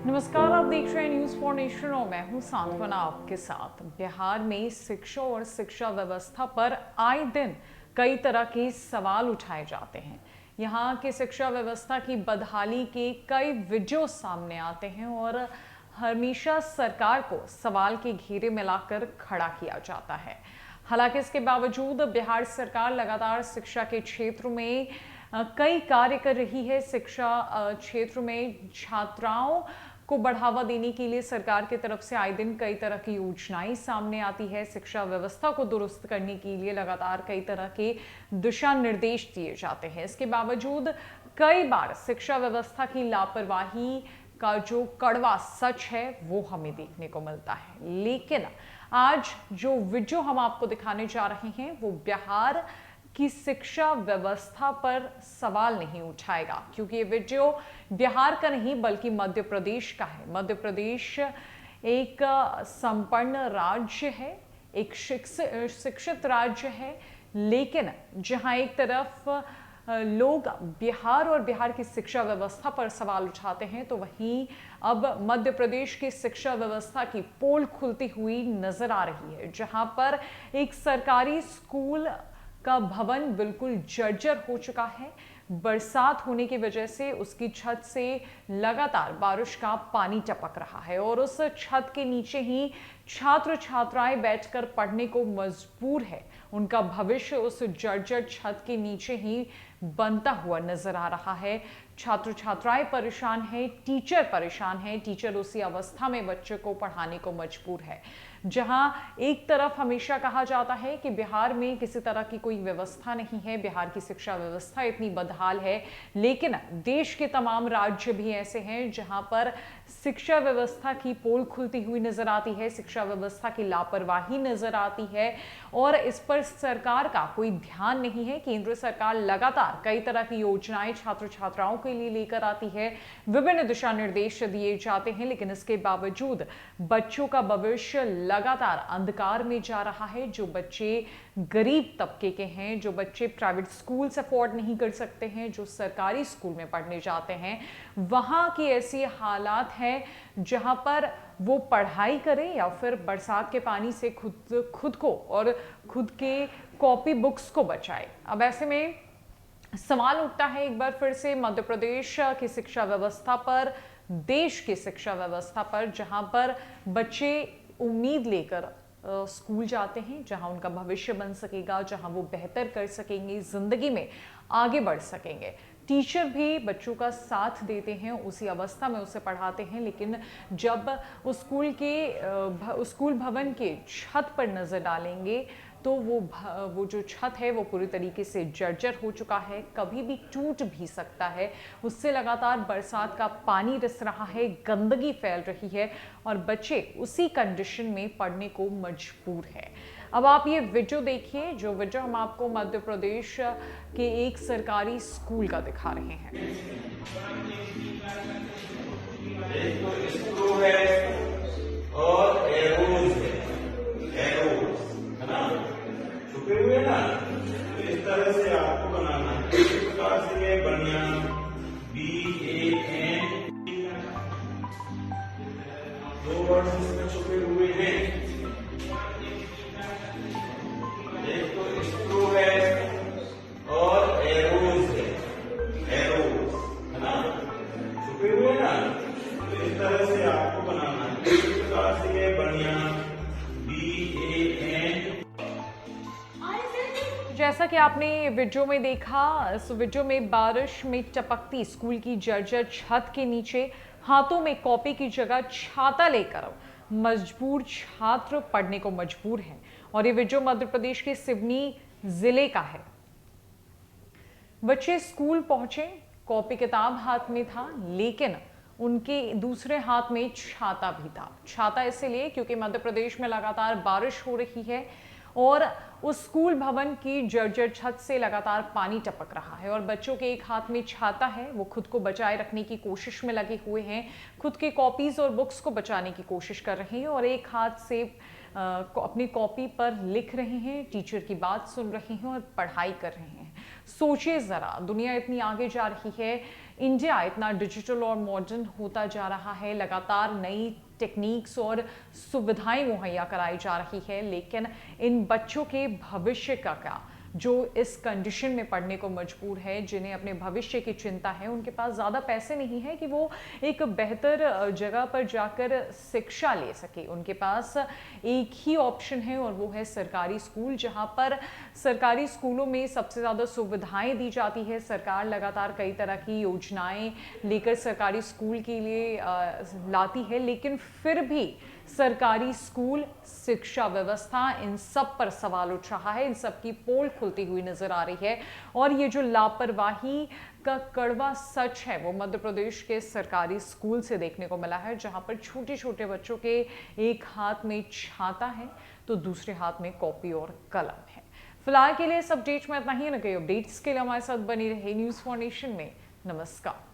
नमस्कार, आप देख रहे हैं न्यूज फॉर नेशन और मैं हूं सांत्वना आपके साथ। बिहार में शिक्षा और शिक्षा व्यवस्था पर आए दिन कई तरह के सवाल उठाए जाते हैं। यहाँ की शिक्षा व्यवस्था की बदहाली के कई वीडियो सामने आते हैं और हमेशा सरकार को सवाल के घेरे में लाकर खड़ा किया जाता है। हालांकि इसके बावजूद बिहार सरकार लगातार शिक्षा के क्षेत्र में कई कार्य कर रही है। शिक्षा क्षेत्र में छात्राओं को बढ़ावा देने के लिए सरकार की तरफ से आए दिन कई तरह की योजनाएं सामने आती है। शिक्षा व्यवस्था को दुरुस्त करने के लिए लगातार कई तरह के दिशा निर्देश दिए जाते हैं। इसके बावजूद कई बार शिक्षा व्यवस्था की लापरवाही का जो कड़वा सच है वो हमें देखने को मिलता है। लेकिन आज जो वीडियो हम आपको दिखाने जा रहे हैं वो बिहार की शिक्षा व्यवस्था पर सवाल नहीं उठाएगा, क्योंकि ये वीडियो बिहार का नहीं बल्कि मध्य प्रदेश का है। मध्य प्रदेश एक संपन्न राज्य है, एक शिक्षित राज्य है, लेकिन जहां एक तरफ लोग बिहार और बिहार की शिक्षा व्यवस्था पर सवाल उठाते हैं, तो वहीं अब मध्य प्रदेश की शिक्षा व्यवस्था की पोल खुलती हुई नजर आ रही है, जहां पर एक सरकारी स्कूल का भवन बिल्कुल जर्जर हो चुका है। बरसात होने की वजह से उसकी छत से लगातार बारिश का पानी टपक रहा है और उस छत के नीचे ही छात्र छात्राएं बैठकर पढ़ने को मजबूर है। उनका भविष्य उस जर्जर छत के नीचे ही बनता हुआ नजर आ रहा है। छात्र छात्राएं परेशान हैं, टीचर परेशान हैं। टीचर उसी अवस्था में बच्चे को पढ़ाने को मजबूर है। जहां एक तरफ हमेशा कहा जाता है कि बिहार में किसी तरह की कोई व्यवस्था नहीं है, बिहार की शिक्षा व्यवस्था इतनी बदहाल है, लेकिन देश के तमाम राज्य भी ऐसे हैं जहां पर शिक्षा व्यवस्था की पोल खुलती हुई नजर आती है, शिक्षा व्यवस्था की लापरवाही नजर आती है और इस पर सरकार का कोई ध्यान नहीं है। केंद्र सरकार लगातार कई तरह की योजनाएं छात्र छात्राओं के लिए लेकर आती है, विभिन्न दिशा निर्देश दिए जाते हैं, लेकिन इसके बावजूद बच्चों का भविष्य लगातार अंधकार में जा रहा है। जो बच्चे गरीब तबके के हैं, जो बच्चे प्राइवेट स्कूल से अफोर्ड नहीं कर सकते हैं, जो सरकारी स्कूल में पढ़ने जाते हैं, वहां की ऐसी हालात हैं जहां पर वो पढ़ाई करें या फिर बरसात के पानी से खुद को और खुद के कॉपी बुक्स को बचाए। अब ऐसे में सवाल उठता है एक बार फिर से मध्य प्रदेश की शिक्षा व्यवस्था पर, देश की शिक्षा व्यवस्था पर, जहां पर बच्चे उम्मीद लेकर स्कूल जाते हैं, जहां उनका भविष्य बन सकेगा, जहां वो बेहतर कर सकेंगे, जिंदगी में आगे बढ़ सकेंगे। टीचर भी बच्चों का साथ देते हैं, उसी अवस्था में उसे पढ़ाते हैं, लेकिन जब उस स्कूल भवन के छत पर नजर डालेंगे तो वो जो छत है वो पूरी तरीके से जर्जर हो चुका है, कभी भी टूट भी सकता है। उससे लगातार बरसात का पानी रिस रहा है, गंदगी फैल रही है और बच्चे उसी कंडीशन में पढ़ने को मजबूर है। अब आप ये वीडियो देखिए, जो वीडियो हम आपको मध्य प्रदेश के एक सरकारी स्कूल का दिखा रहे हैं। और एरोज है, एरोज है ना, छुपे हुए ना, तो इस तरह से आपको बनाना है। इस प्रकार से ये बढ़िया BAN दो वर्ड इसमें छुपे हुए हैं। एक तो स्क्रू है और एरोज है, एरोज है ना, छुपे हुए ना, तो इस तरह से आपको बनाना है। इस प्रकार से ये बढ़िया BAN। जैसा कि आपने वीडियो में देखा, इस वीडियो में बारिश में टपकती स्कूल की जर्जर छत के नीचे हाथों में कॉपी की जगह छाता लेकर मजबूर छात्र पढ़ने को मजबूर हैं। और ये वीडियो मध्य प्रदेश के सिवनी जिले का है। बच्चे स्कूल पहुंचे, कॉपी किताब हाथ में था, लेकिन उनके दूसरे हाथ में छाता भी था। छाता इसलिए क्योंकि मध्य प्रदेश में लगातार बारिश हो रही है और उस स्कूल भवन की जर्जर छत से लगातार पानी टपक रहा है और बच्चों के एक हाथ में छाता है, वो खुद को बचाए रखने की कोशिश में लगे हुए हैं, खुद के कॉपीज और बुक्स को बचाने की कोशिश कर रहे हैं और एक हाथ से अपनी कॉपी पर लिख रहे हैं, टीचर की बात सुन रहे हैं और पढ़ाई कर रहे हैं। सोचिए जरा, दुनिया इतनी आगे जा रही है इंडिया इतना डिजिटल और मॉडर्न होता जा रहा है, लगातार नई टेक्निक्स और सुविधाएं मुहैया कराई जा रही है, लेकिन इन बच्चों के भविष्य का क्या, जो इस कंडीशन में पढ़ने को मजबूर है, जिन्हें अपने भविष्य की चिंता है, उनके पास ज़्यादा पैसे नहीं है कि वो एक बेहतर जगह पर जाकर शिक्षा ले सके। उनके पास एक ही ऑप्शन है और वो है सरकारी स्कूल, जहां पर सरकारी स्कूलों में सबसे ज़्यादा सुविधाएं दी जाती है। सरकार लगातार कई तरह की योजनाएं लेकर सरकारी स्कूल के लिए लाती है, लेकिन फिर भी सरकारी स्कूल, शिक्षा व्यवस्था, इन सब पर सवाल उठ रहा है, इन सब की पोल खुलती हुई नजर आ रही है। और ये जो लापरवाही का कड़वा सच है वो मध्य प्रदेश के सरकारी स्कूल से देखने को मिला है, जहां पर छोटे छोटे बच्चों के एक हाथ में छाता है तो दूसरे हाथ में कॉपी और कलम है। फिलहाल के लिए इस अपडेट में इतना ही। न कई अपडेट्स के लिए हमारे साथ बनी रहे न्यूज़ फॉर नेशन में। नमस्कार।